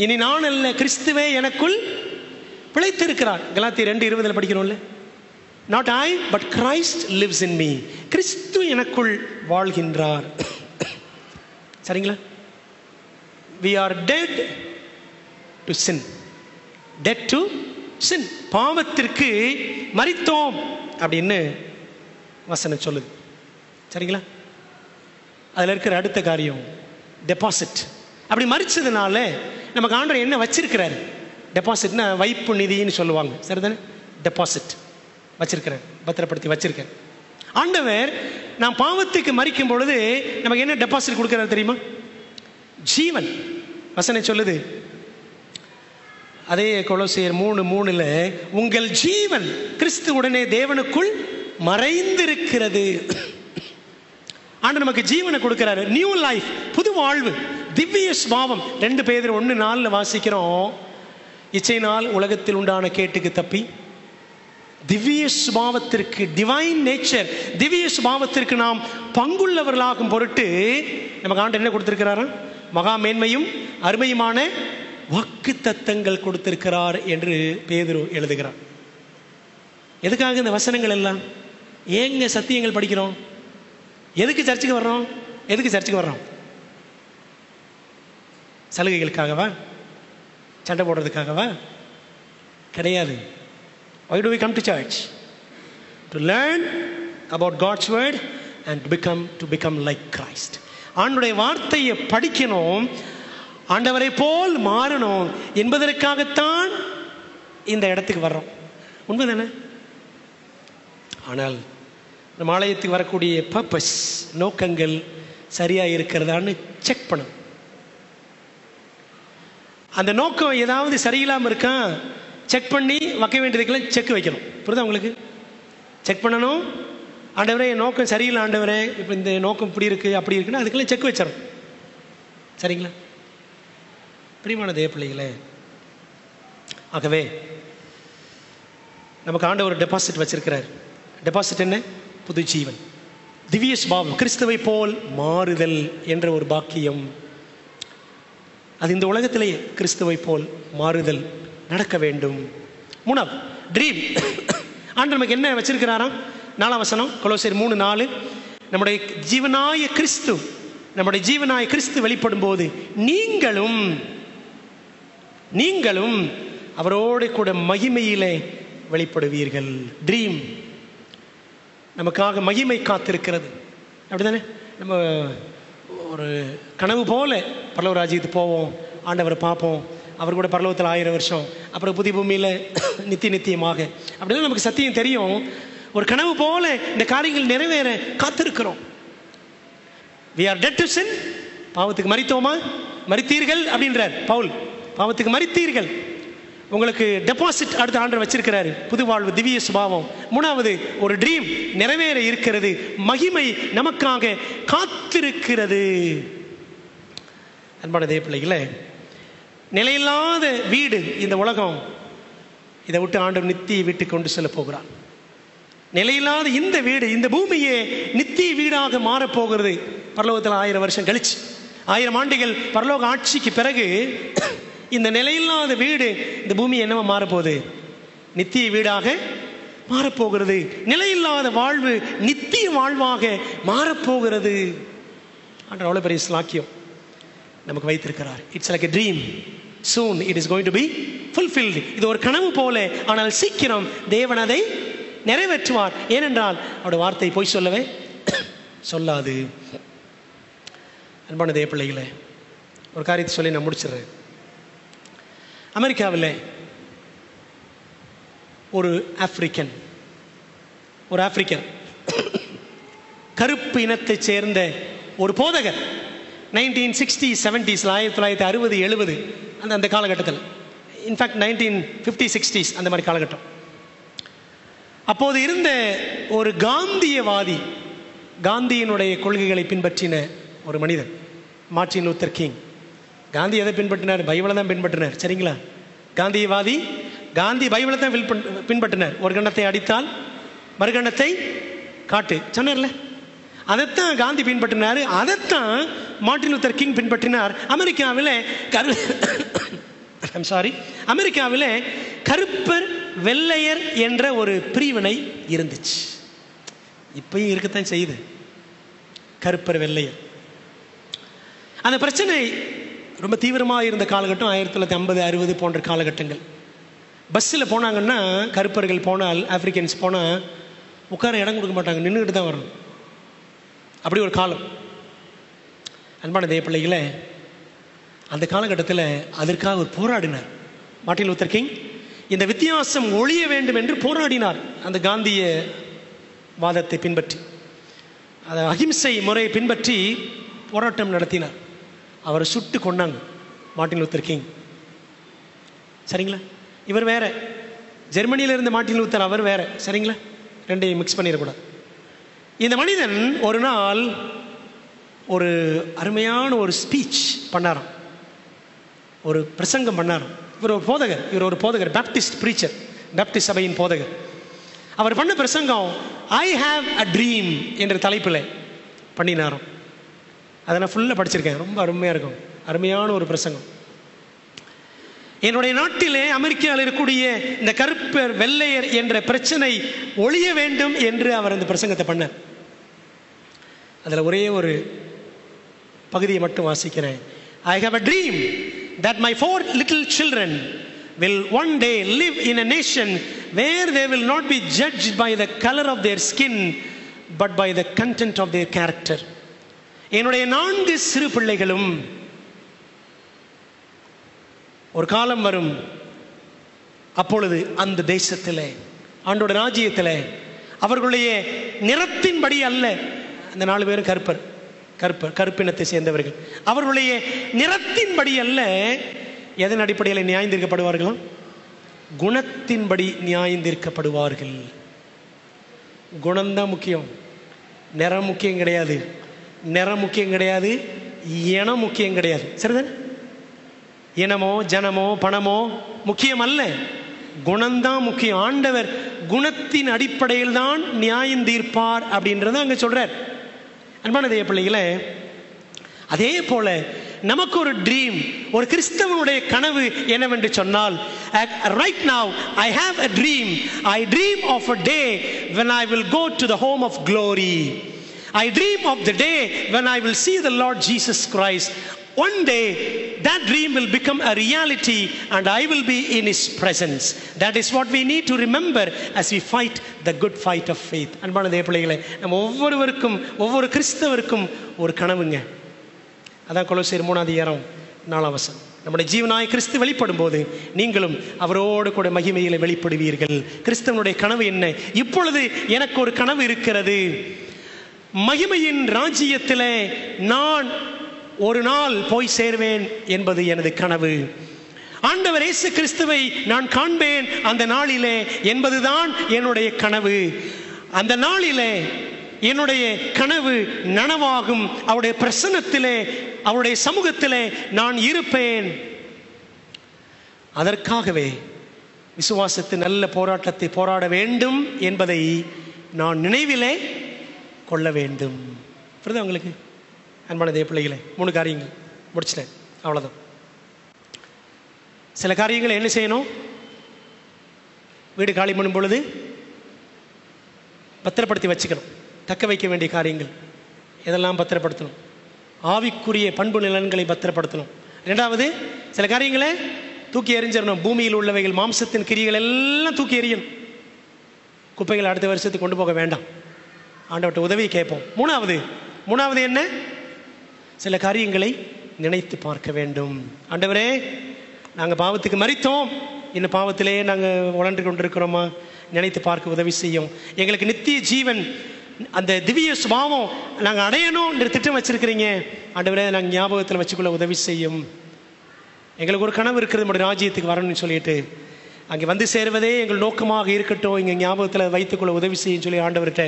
Speaker 1: இனி நான் அல்ல, கிறிஸ்துவே எனக்குள் பிழைத்திருக்கிறார். கலாத்தியர் 2:20 படிக்கிறோம்ல, not I but Christ lives in me. கிறிஸ்து எனக்குள் வாழ்கின்றார். சரிங்களா? we are dead to sin. dead to sin. பாவத்திற்கு மரித்தோம் அப்படின்னு வசனம் சொல்லுது. சரிங்களா? அதில் இருக்கிற அடுத்த காரியம் டெபாசிட். அப்படி மரிச்சதுனால நமக்கு ஆண்டவர் என்ன வச்சிருக்கிறார்? டெபாசிட்னா வைப்பு நிதின்னு சொல்லுவாங்க. சரிதானே? டெபாசிட் வச்சிருக்கிறேன், பத்திரப்படுத்தி வச்சிருக்கேன். ஆண்டவர் நான் பாவத்துக்கு மரிக்கும் பொழுது நமக்கு என்ன டெபாசிட் கொடுக்கிறார் தெரியுமா? ஜீவன். வசனம் சொல்லுது, அதே கொலோசியர் 3:3 உங்கள் ஜீவன் கிறிஸ்துவுடனே தேவனுக்குள் மறைந்திருக்கிறது. ஆண்டவர் நமக்கு ஜீவனை கொடுக்கிறாரு. நியூ லைஃப், புது வாழ்வு, திவ்ய சுபாவம். 2 பேதுரு 1:4 வாசிக்கிறோம். இச்சையினால் உலகத்தில் உண்டான கேட்டுக்கு தப்பி திவ்ய சுபாவத்திற்கு, டிவைன் நேச்சர், திவ்ய சுபாவத்திற்கு நாம் பங்குள்ளவர்களாகும் பொருட்டு நமக்கு ஆண்டவர் என்ன கொடுத்திருக்கிறாரா? மகா மேன்மையும் அருமையுமான வாக்கு தத்தங்கள் கொடுத்திருக்கிறார் என்று பேதுரு எழுதுகிறார். எதுக்காக இந்த வசனங்கள் எல்லாம்? ஏங்க சத்தியங்கள் படிக்கிறோம்? எதுக்கு சர்ச்சுக்கு வர்றோம்? எதுக்கு சர்ச்சுக்கு வர்றோம்? சலுகைகளுக்காகவா? சண்டை போடுறதுக்காகவா? கிடையாது. Why do we come to church? To learn about God's word and to become like Christ. ஆண்டவருடைய வார்த்தையை படிக்கணும், ஆண்டவரை போல் மாறணும் என்பதற்காகத்தான் இந்த இடத்துக்கு வர்றோம். உண்மைதானே? ஆனால் நம்ம ஆலயத்துக்கு வரக்கூடிய பர்பஸ், நோக்கங்கள் சரியாக இருக்கிறதான்னு செக் பண்ணணும். அந்த நோக்கம் ஏதாவது சரியில்லாமல் இருக்கா செக் பண்ணி வைக்க வேண்டியதுக்கெல்லாம் செக் வைக்கணும். புரியுதா உங்களுக்கு? செக் பண்ணணும். ஆண்டவரே என் நோக்கம் சரியில்லை, ஆண்டவரே இப்போ இந்த நோக்கம் இப்படி இருக்குது அப்படி இருக்குன்னா அதுக்கெல்லாம் செக் வச்சிடும். சரிங்களா? பிரியமான தேவ பிள்ளைகளே, ஆகவே நமக்கு ஆண்டவர் ஒரு டெபாசிட் வச்சிருக்கிறார். டெபாசிட் என்ன? புது ஜீவன், திவ்ய சுபாவம், கிறிஸ்துவை போல் மாறுதல் என்ற ஒரு பாக்கியம். அது இந்த உலகத்திலேயே கிறிஸ்துவை போல் மாறுதல் நடக்க வேண்டும். 3வது ட்ரீம். ஆண்டவர் நமக்கு என்ன வச்சிருக்கிறாராம்? 4 வசனம் கொலோசியர் 3:4 நம்முடைய ஜீவனாய கிறிஸ்து வெளிப்படும் போது நீங்களும் அவரோடு கூட மகிமையிலே வெளிப்படுவீர்கள். ட்ரீம். நமக்காக மகிமை காத்திருக்கிறது. அப்படிதானே? நம்ம ஒரு கனவு போல பரலோக ராஜ்யத்துக்கு போவோம், ஆண்டவரை பார்ப்போம், அவர் கூட பரலோகத்தில் 1000 வருஷம், அப்புறம் புதிய பூமியில் நித்தியமாக. அப்படின்னா நமக்கு சத்தியம் தெரியும். ஒரு கனவு போல இந்த காரியங்கள் நிறைவேற காத்திருக்கிறோம். we are dead to sin. பாவத்துக்கு மரித்தோமா? மரித்தீர்கள் அப்படின்றார் பவுல். பாவத்துக்கு மரித்தீர்கள். உங்களுக்கு டெபாசிட் அடுத்த ஆண்டவர் வச்சிருக்கிறாரு, புது வாழ்வு, திவ்ய சுபாவம். 3வது ஒரு ட்ரீம் நிறைவேற இருக்கிறது, மகிமை நமக்காக காத்திருக்கிறது. அன்பான தேவ பிள்ளைகளே, நிலையில்லாத வீடு இந்த உலகம். இதை விட்டு ஆண்டவர் நித்திய வீட்டுக்கு கொண்டு செல்ல போகிறார். நிலையில்லாத இந்த வீடு, இந்த பூமியே நித்திய வீடாக மாறப்போகிறது. பரலோகத்தில் 1000 வருஷம் கழிச்சு, 1000 ஆண்டுகள் பரலோக ஆட்சிக்கு பிறகு இந்த நிலையில்லாத வீடு, இந்த பூமி என்னவா மாறப்போகுது? நித்திய வீடாக மாறப்போகிறது. நிலையில்லாத வாழ்வு நித்திய வாழ்வாக மாறப்போகிறது. ஆண்டவர் அவ்வளோ பெரிய ஸ்லாக்கியம் நமக்கு வைத்திருக்கிறார். It's like a dream. soon it is going to be fulfilled. இது ஒரு கனவு போல, ஆனால் சீக்கிரம் தேவன் அதை நிறைவேற்றுவார். ஏனென்றால் அவருடைய வார்த்தை பொய் சொல்லவே சொல்லாது. அன்பான தேவ பிள்ளைகளே, ஒரு காரியத்தை சொல்லி நான் முடிச்சிடுறேன். அமெரிக்காவில் ஒரு ஆப்பிரிக்கன் கருப்பு இனத்தை சேர்ந்த ஒரு போதகர் 1960s 70s 1960 70 அந்த காலகட்டத்தில், இன்ஃபேக்ட் 1950s 60s அந்த மாதிரி காலகட்டம். அப்போது இருந்த ஒரு காந்தியவாதி, காந்தியினுடைய கொள்கைகளை பின்பற்றின ஒரு மனிதர், மார்ட்டின் லூத்தர் கிங். காந்தி எதை பின்பற்றினார்? பைபிளை தான் பின்பற்றினார். சரிங்களா? காந்தியவாதி காந்தி பைபிளை தான் பின்பற்றினார். ஒரு கண்ணத்தை அடித்தால் மறுகண்ணத்தை காட்டு சொன்னார்ல, அதைத்தான் காந்தி பின்பற்றினார். அதைத்தான் மார்ட்டின் லூத்தர் கிங் பின்பற்றினார். அமெரிக்காவில் கருப்பர் வெள்ளையர் என்ற ஒரு பிரிவினை இருந்துச்சு. இப்பயும் இருக்கத்தான் செய்யுது, கருப்பர் வெள்ளையர். அந்த பிரச்சனை ரொம்ப தீவிரமாக இருந்த காலகட்டம் 1950 60 போன்ற காலகட்டங்கள். பஸ்ஸில் போனாங்கன்னா, கருப்பர்கள் போனால், ஆப்பிரிக்கன்ஸ் போனால் உட்கார இடம் கொடுக்க மாட்டாங்க, நின்றுக்கிட்டு தான் வரணும். அப்படி ஒரு காலம். அன்பான தேவ பிள்ளைகளே, அந்த காலகட்டத்தில் அதற்காக ஒரு போராடினார் மார்ட்டின் லூத்தர் கிங். இந்த வித்தியாசம் ஒழிய வேண்டும் என்று போராடினார். அந்த காந்திய வாதத்தை பின்பற்றி, அதை அகிம்சை முறையை பின்பற்றி போராட்டம் நடத்தினார். அவரை சுட்டு கொண்டாங்க மார்ட்டின் லூத்தர் கிங். சரிங்களா? இவர் வேற, ஜெர்மனியில் இருந்த மார்ட்டின் லூத்தர், அவர் வேற. சரிங்களா? ரெண்டையும் மிக்ஸ் பண்ணிடக்கூடாது. இந்த மனிதன் ஒரு நாள் ஒரு அருமையான ஒரு ஸ்பீச் பண்ணாராம், ஒரு பிரசங்கம் பண்ணாராம். இவர் ஒரு போதகர், பேப்டிஸ்ட் ப்ரீச்சர், பேப்டிஸ்ட் சபையின் போதகர். அவர் பண்ண பிரசங்கம் ஐ ஹாவ் அ ட்ரீம் என்ற தலைப்பில் பண்ணினாராம். அதை நான் ஃபுல்லாக படிச்சிருக்கேன், ரொம்ப அருமையாக இருக்கும். அருமையான ஒரு பிரசங்கம். என்னுடைய நாட்டிலே, அமெரிக்காவில் இருக்கக்கூடிய இந்த கருப்பர் வெள்ளையர் என்ற பிரச்சனை ஒழிய வேண்டும் என்று அவர் அந்த பிரசங்கத்தை பண்ணார். அதில் ஒரே ஒரு பகுதியை மட்டும் வாசிக்கிறேன். I have a dream that my 4 little children will one day live in a nation where they will not be judged by the color of their skin but by the content of their character. என்னுடைய 4 சிறு பிள்ளைகளும் ஒரு காலம் வரும், அப்பொழுது அந்த தேசத்தில், ஆண்டோட ராஜ்யத்தில் அவர்களுடைய நிறத்தின்படி அல்ல, அந்த 4 பேரும் கருப்பினத்தை சேர்ந்தவர்கள், அவர்களுடைய நிறத்தின்படி அல்ல, எதன் அடிப்படையில் நியாயந்தீர்க்கப்படுவார்களாம்? குணத்தின்படி நியாயந்தீர்க்கப்படுவார்கள். குணம்தான் முக்கியம், நிறம் முக்கியம் கிடையாது. நிறம் முக்கியம் கிடையாது, இனம் முக்கியம் கிடையாது. சரிதானே? இனமோ ஜனமோ பணமோ முக்கியம் அல்ல, குணம்தான் முக்கியம். ஆண்டவர் குணத்தின் அடிப்படையில் தான் நியாயம் தீர்ப்பார் அப்படின்றத அங்கே சொல்றார். அன்பான தேவ பிள்ளைகளே, அதே போல நமக்கு ஒரு ட்ரீம், ஒரு கிறிஸ்தவனுடைய கனவு என்னவென்று சொன்னால், right now I have a dream. I dream of a day when I will go to the home of glory. I dream of the day when I will see the Lord Jesus Christ. One day that dream will become a reality and I will be in His presence. That is what we need to remember as we fight the good fight of faith. அன்பான தேவ பிள்ளைகளே, நம்ம ஒவ்வொருவருக்கும், ஒவ்வொரு கிறிஸ்தவருக்கும் ஒரு கனவுங்க. அதான் கொலோசியர் 3:4. நம்முடைய ஜீவனாய கிறிஸ்து வெளிப்படும் போது நீங்களும் அவரோடு கூட மகிமையில வெளிப்படுவீர்கள். கிறிஸ்தவனுடைய கனவு என்ன? இப்பொழுது எனக்கு ஒரு கனவு இருக்கிறது. மகிமையின் ராஜ்யத்திலே நான் ஒரு நாள் போய் சேர்வேன் என்பது எனது கனவு. ஆண்டவர் இயேசு கிறிஸ்துவை நான் காண்பேன் அந்த நாளிலே என்பதுதான் என்னுடைய கனவு. அந்த நாளிலே என்னுடைய கனவு நனவாகும். அவருடைய பிரசன்னத்திலே, அவருடைய சமூகத்திலே நான் இருப்பேன். அதற்காகவே விசுவாசத்து நல்ல போராட்டத்தை போராட வேண்டும் என்பதை நான் நினைவிலே கொள்ள வேண்டும். புரியுதா உங்களுக்கு அன்பான தேவ பிள்ளைகளே? 3 காரியங்கள் முடிச்சிட்டேன், அவ்வளோதான். சில காரியங்களை என்ன செய்யணும்? வீடு காலி பண்ணும் பொழுது பத்திரப்படுத்தி வச்சுக்கணும். தக்க வைக்க வேண்டிய காரியங்கள் எதெல்லாம் பத்திரப்படுத்தணும்? ஆவிக்குரிய பண்பு நிலன்களை பத்திரப்படுத்தணும். 2வது, சில காரியங்களை தூக்கி எறிஞ்சிடணும். பூமியில் உள்ளவைகள், மாம்சத்தின் கிரியைகள் எல்லாம் தூக்கி எறியணும். குப்பைகள் அடுத்த வருஷத்துக்கு கொண்டு போக வேண்டாம். ஆண்டவர்கிட்ட உதவி கேட்போம். 3வது என்ன? சில காரியங்களை நினைத்து பார்க்க வேண்டும். ஆண்டவரே, நாங்கள் பாவத்துக்கு மரித்தோம், இன்னும் பாவத்திலே நாங்கள் உழன்று கொண்டிருக்கிறோமா? நினைத்து பார்க்க உதவி செய்யும். எங்களுக்கு நித்திய ஜீவன், அந்த திவ்ய சுபாவம் நாங்கள் அடையணும் திட்டம் வச்சிருக்கிறீங்க. ஆண்டவரே, நாங்கள் ஞாபகத்தில் வச்சுக்கொள்ள உதவி செய்யும். எங்களுக்கு ஒரு கனவு இருக்கிறது, நம்முடைய ராஜ்யத்துக்கு வரணும்னு சொல்லிட்டு அங்கே வந்து சேருவதே எங்கள் நோக்கமாக இருக்கட்டும், இங்கே ஞாபகத்தில் வைத்துக்கொள்ள உதவி செய்யும் சொல்லி ஆண்டவர்கிட்ட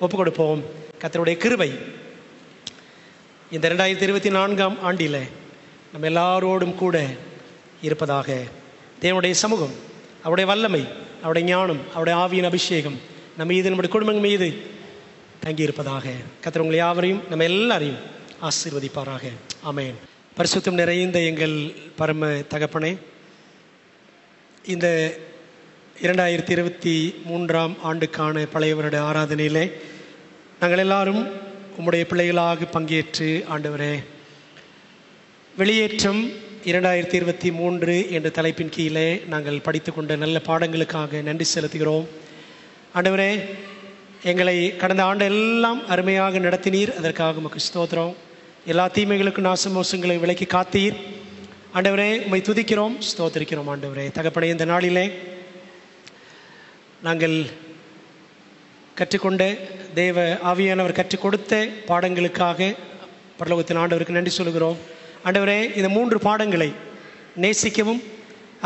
Speaker 1: ஒப்பு கொடுப்போம். கர்த்தருடைய கிருபை இந்த 2024ஆம் ஆண்டில் நம்ம எல்லாரோடும் கூட இருப்பதாக. தேவனுடைய சமூகம், அவருடைய வல்லமை, அவருடைய ஞானம், அவருடைய ஆவியின் அபிஷேகம் நம்ம மீது, நம்முடைய குடும்பங்கள் மீது தங்கி இருப்பதாக. கர்த்தர் உங்களை யாவரையும் நம்ம எல்லாரையும் ஆசீர்வதிப்பாராக. ஆமென். பரிசுத்தம் நிறைந்த எங்கள் பரம தகப்பனே, இந்த 2023ஆம் ஆண்டுக்கான பழைய வருட ஆராதனையிலே நாங்கள் எல்லாரும் உம்முடைய பிள்ளைகளாக பங்கேற்று ஆண்டவரே, வெளியேற்றம் 2023 என்ற தலைப்பின் கீழே நாங்கள் படித்து கொண்ட நல்ல பாடங்களுக்காக நன்றி செலுத்துகிறோம். ஆண்டவரே, எங்களை கடந்த ஆண்டு எல்லாம் அருமையாக நடத்தினீர், அதற்காக உமக்கு ஸ்தோத்திரம். எல்லா தீமைகளுக்கும் நாசமோசங்களை விலக்கி காத்தீர். ஆண்டவரே, உம்மை துதிக்கிறோம், ஸ்தோத்திரிக்கிறோம். ஆண்டவரே தகப்பனே, இந்த நாளிலே நாங்கள் கற்றுக்கொண்ட தேவ ஆவியானவர் கற்றுக் கொடுத்த பாடங்களுக்காக பரலோகத்தின் ஆண்டவருக்கு நன்றி சொல்கிறோம். ஆண்டவரே, இந்த 3 பாடங்களை நேசிக்கவும்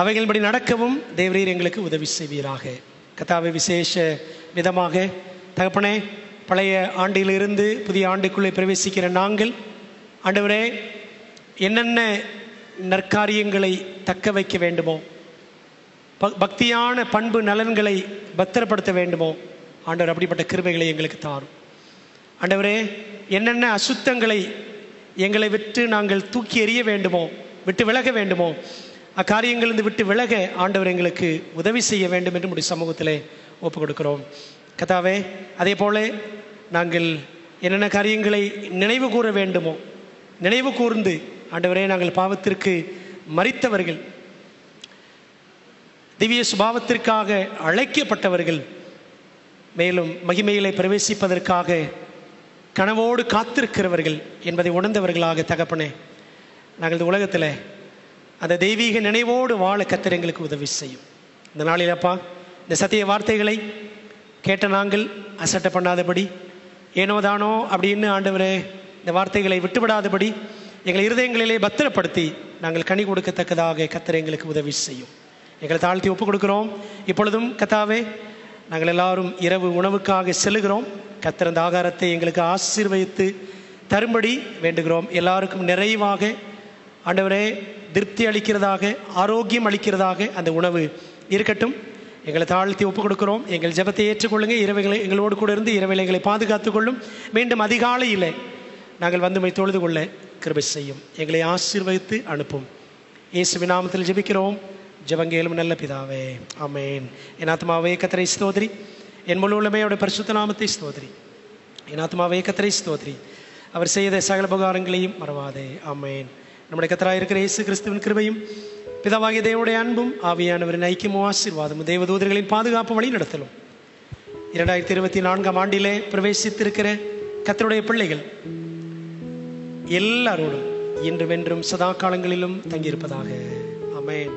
Speaker 1: அவைகளின்படி நடக்கவும் தேவரீர் எங்களுக்கு உதவி செய்வீராக. கர்த்தாவே, விசேஷ விதமாக தகப்பனே, பழைய ஆண்டிலிருந்து புதிய ஆண்டுக்குள்ளே பிரவேசிக்கிற நாங்கள் ஆண்டவரே, என்னென்ன நற்காரியங்களை தக்க வைக்க வேண்டுமோ, பக்தியான பண்பு நலன்களை பத்திரப்படுத்த வேண்டுமோ, ஆண்டவர் அப்படிப்பட்ட கிருபைகளை எங்களுக்கு தாரும். ஆண்டவரே, என்னென்ன அசுத்தங்களை எங்களை விட்டு நாங்கள் தூக்கி எறிய வேண்டுமோ, விட்டு விலக வேண்டுமோ, அக்காரியங்களிலிருந்து விட்டு விலக ஆண்டவர் எங்களுக்கு உதவி செய்ய வேண்டும் என்று நம்முடைய சமூகத்திலே ஒப்பு கொடுக்கிறோம். கர்த்தாவே, அதே போல நாங்கள் என்னென்ன காரியங்களை நினைவு கூற வேண்டுமோ நினைவு கூர்ந்து ஆண்டவரே, நாங்கள் பாவத்திற்கு மரித்தவர்கள், திவ்ய சுபாவத்திற்காக அழைக்கப்பட்டவர்கள், மேலும் மகிமையிலே பிரவேசிப்பதற்காக கனவோடு காத்திருக்கிறவர்கள் என்பதை உணர்ந்தவர்களாக தகப்பனே, நாங்கள் இந்த உலகத்தில் அந்த தெய்வீக நினைவோடு வாழ கர்த்தர் எங்களுக்கு உதவி செய்யும். இந்த நாளில் அப்பா, இந்த சத்திய வார்த்தைகளை கேட்ட நாங்கள் அசட்டை பண்ணாதபடி, ஏனோ தானோ அப்படின்னு ஆண்டவரே இந்த வார்த்தைகளை விட்டுவிடாதபடி எங்கள் இருதயங்களிலே பத்திரப்படுத்தி நாங்கள் கனி கொடுக்கத்தக்கதாக கர்த்தர் எங்களுக்கு உதவி செய்யும். எங்களை தாழ்த்தி ஒப்புக் கொடுக்கிறோம். இப்பொழுதும் கர்த்தாவே, நாங்கள் எல்லாரும் இரவு உணவுக்காக செல்லுகிறோம். கர்த்தர் அந்த ஆகாரத்தை எங்களுக்கு ஆசீர்வதித்து தரும்படி வேண்டுகிறோம். எல்லாருக்கும் நிறைவாக ஆண்டவரே திருப்தி அளிக்கிறதாக, ஆரோக்கியம் அளிக்கிறதாக அந்த உணவு இருக்கட்டும். எங்களை தாழ்த்தி ஒப்புக் கொடுக்கிறோம். எங்கள் ஜெபத்தை ஏற்றுக்கொள்ளுங்க. இரவுகளை எங்களோடு கூட இருந்து இரவில் எங்களை பாதுகாத்துக் கொள்ளும். மீண்டும் அதிகாலையில் நாங்கள் வந்து தொழுது கொள்ள கிருபை செய்யும். எங்களை ஆசீர்வதித்து அனுப்பும். இயேசுவின் நாமத்தில் ஜெபிக்கிறோம் ஜெபங்கேலும் நல்ல பிதாவே, ஆமென். என் ஆத்மாவே கர்த்தரை ஸ்தோத்திரி, என் முழு உள்ளமே அவருடைய பரிசுத்த நாமத்தை ஸ்தோத்திரி. என் ஆத்மாவே கர்த்தரை ஸ்தோத்திரி, அவர் செய்த சகல உபகாரங்களையும் மறவாதே, ஆமென். நம்முடைய கர்த்தராய் இருக்கிற இயேசு கிறிஸ்துவின் கிருபையும் பிதாவாகிய தேவனுடைய அன்பும் ஆவியானவரின் ஐக்கியமும் ஆசீர்வாதமும் தேவதூதர்களின் பாதுகாப்பு வழி நடத்தலும் 2024ஆம் ஆண்டிலே பிரவேசித்திருக்கிற கர்த்தருடைய பிள்ளைகள் எல்லாரோடும் இன்றும் என்றும் சதா காலங்களிலும் தங்கியிருப்பதாக, ஆமென்.